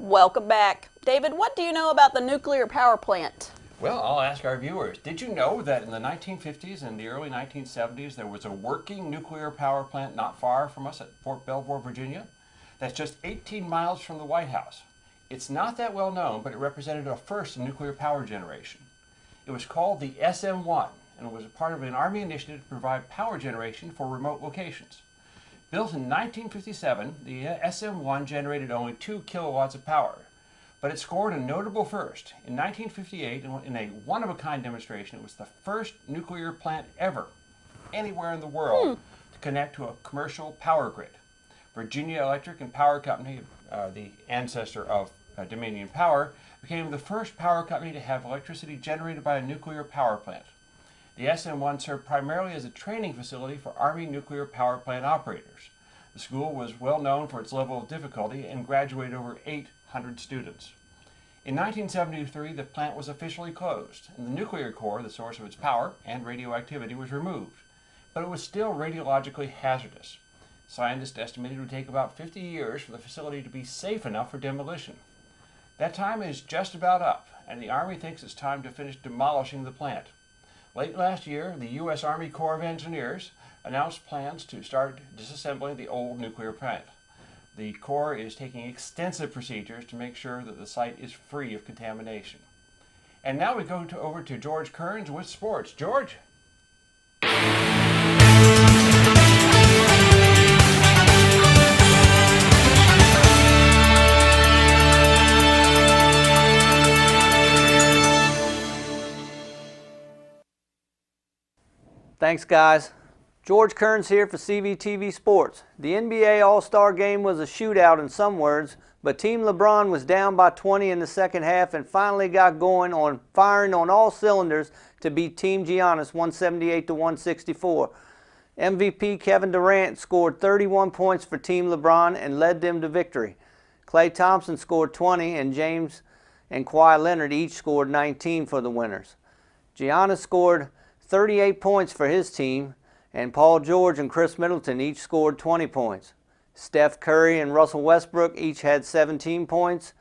Welcome back. David, what do you know about the nuclear power plant? Well, I'll ask our viewers, did you know that in the 1950s and the early 1970s there was a working nuclear power plant not far from us at Fort Belvoir, Virginia? That's just 18 miles from the White House. It's not that well known, but it represented a first in nuclear power generation. It was called the SM-1, and it was a part of an Army initiative to provide power generation for remote locations. Built in 1957, the SM-1 generated only 2 kilowatts of power, but it scored a notable first. In 1958, in a one-of-a-kind demonstration, it was the first nuclear plant ever, anywhere in the world, to connect to a commercial power grid. Virginia Electric and Power Company, the ancestor of Dominion Power, became the first power company to have electricity generated by a nuclear power plant. The SM-1 served primarily as a training facility for Army nuclear power plant operators. The school was well known for its level of difficulty and graduated over 800 students. In 1973, the plant was officially closed, and the nuclear core, the source of its power and radioactivity, was removed. But it was still radiologically hazardous. Scientists estimated it would take about 50 years for the facility to be safe enough for demolition. That time is just about up, and the Army thinks it's time to finish demolishing the plant. Late last year, the U.S. Army Corps of Engineers announced plans to start disassembling the old nuclear plant. The Corps is taking extensive procedures to make sure that the site is free of contamination. And now we go over to George Kearns with sports. George? Thanks, guys. George Kearns here for CVTV Sports. The NBA All-Star Game was a shootout in some words, but Team LeBron was down by 20 in the second half and finally got going on firing on all cylinders to beat Team Giannis 178-164. MVP Kevin Durant scored 31 points for Team LeBron and led them to victory. Klay Thompson scored 20 and James and Kawhi Leonard each scored 19 for the winners. Giannis scored 38 points for his team, and Paul George and Chris Middleton each scored 20 points. Steph Curry and Russell Westbrook each had 17 points.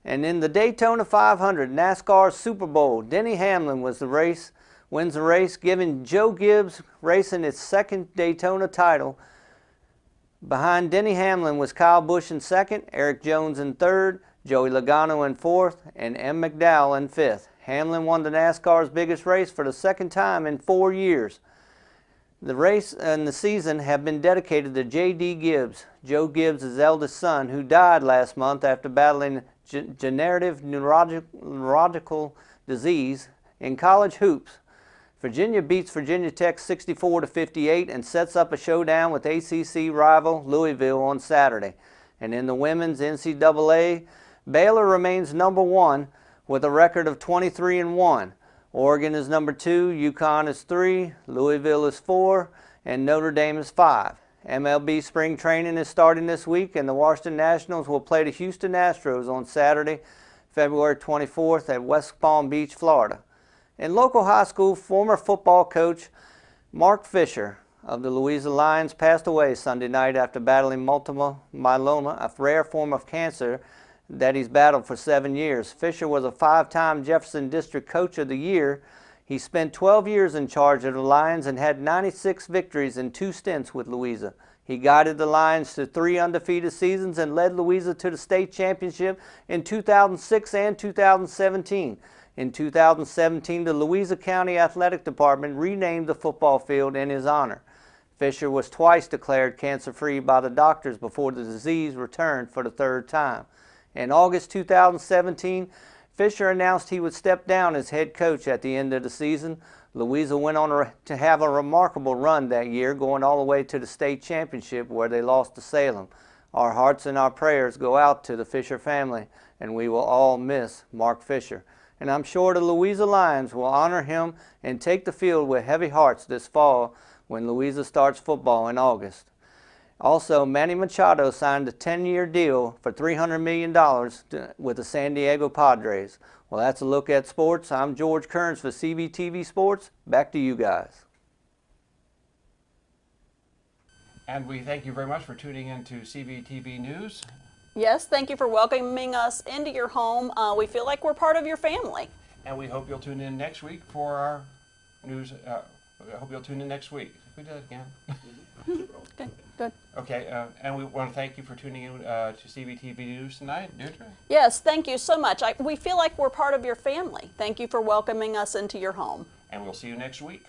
And in the Daytona 500 NASCAR Super Bowl, Denny Hamlin wins the race, giving Joe Gibbs Racing its second Daytona title. Behind Denny Hamlin was Kyle Busch in second, Eric Jones in third, Joey Logano in fourth, and M. McDowell in fifth. Hamlin won the NASCAR's biggest race for the second time in 4 years. The race and the season have been dedicated to J.D. Gibbs, Joe Gibbs' eldest son, who died last month after battling degenerative neurological disease in college hoops. Virginia beats Virginia Tech 64-58 and sets up a showdown with ACC rival Louisville on Saturday. And in the women's NCAA, Baylor remains number 1 with a record of 23-1. Oregon is number 2, UConn is 3, Louisville is 4, and Notre Dame is 5. MLB spring training is starting this week, and the Washington Nationals will play the Houston Astros on Saturday, February 24th at West Palm Beach, Florida. In local high school, former football coach Mark Fisher of the Louisa Lions passed away Sunday night after battling multiple myeloma, a rare form of cancer that he's battled for 7 years. Fisher was a 5-time Jefferson District Coach of the Year. He spent 12 years in charge of the Lions and had 96 victories in 2 stints with Louisa. He guided the Lions to 3 undefeated seasons and led Louisa to the state championship in 2006 and 2017. In 2017, the Louisa County Athletic Department renamed the football field in his honor. Fisher was twice declared cancer-free by the doctors before the disease returned for the 3rd time. In August 2017, Fisher announced he would step down as head coach at the end of the season. Louisa went on to have a remarkable run that year, going all the way to the state championship where they lost to Salem. Our hearts and our prayers go out to the Fisher family, and we will all miss Mark Fisher. And I'm sure the Louisa Lions will honor him and take the field with heavy hearts this fall when Louisa starts football in August. Also, Manny Machado signed a 10-year deal for $300 million with the San Diego Padres. Well, that's a look at sports. I'm George Kearns for CVTV Sports. Back to you guys. And we thank you very much for tuning in to CVTV News. Yes, thank you for welcoming us into your home. We feel like we're part of your family. And we hope you'll tune in next week for our news. I hope you'll tune in next week. Did we do that again? Good, good. Okay, and we want to thank you for tuning in to CVTV News tonight, Deirdre. Yes, thank you so much. We feel like we're part of your family. Thank you for welcoming us into your home. And we'll see you next week.